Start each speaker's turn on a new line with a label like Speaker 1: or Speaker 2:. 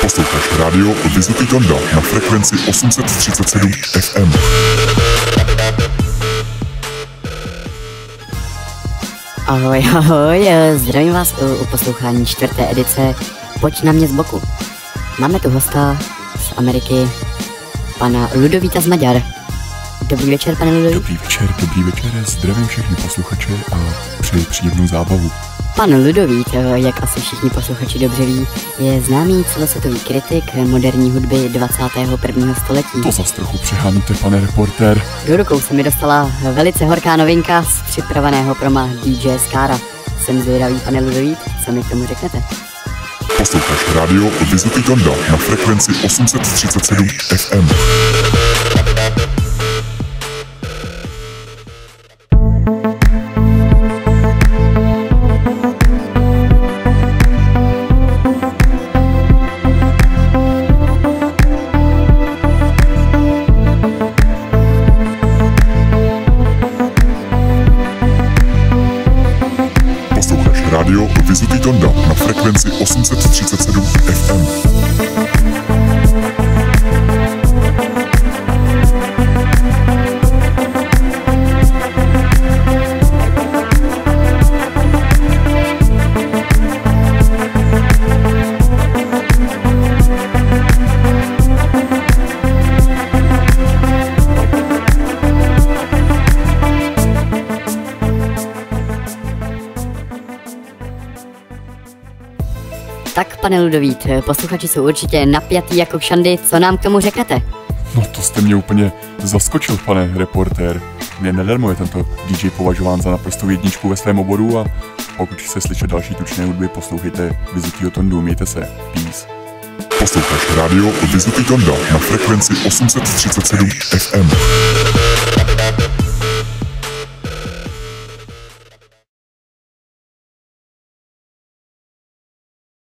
Speaker 1: Posloucháš rádio Vizitý Tonda na frekvenci 837 FM.
Speaker 2: Ahoj, ahoj, zdravím vás u poslouchání 4. edice Pojď na mě z boku. Máme tu hosta z Ameriky, pana Ludovíta z Maďar. Dobrý večer, pane Ludovít.
Speaker 1: Dobrý večer, zdravím všechny posluchače a přeji příjemnou zábavu.
Speaker 2: Pan Ludovít, jak asi všichni posluchači dobře ví, je známý celosvětový kritik moderní hudby 21. století.
Speaker 1: To zas trochu přeháníte, pane reportér.
Speaker 2: Do rukou se mi dostala velice horká novinka z připraveného proma DJ Skára. Jsem zvědavý, pane Ludovít, co mi k tomu řeknete?
Speaker 1: Posloucháš rádio Vizitý Tonda na frekvenci 837 FM. Radio Vizitý Tonda na frekvenci 837 FM.
Speaker 2: Tak, pane Ludovít, posluchači jsou určitě napjatý jako kšandy, co nám k tomu řeknete?
Speaker 1: No to jste mě úplně zaskočil, pane reportér. Mě nedarmo je tento DJ považován za naprostou jedničku ve svém oboru a pokud chce slyšet další tučné hudby, poslouchejte Vizitýho Tondu, mějte se, peace. Posloucháš rádio Vizitý Tonda na frekvenci 837 FM.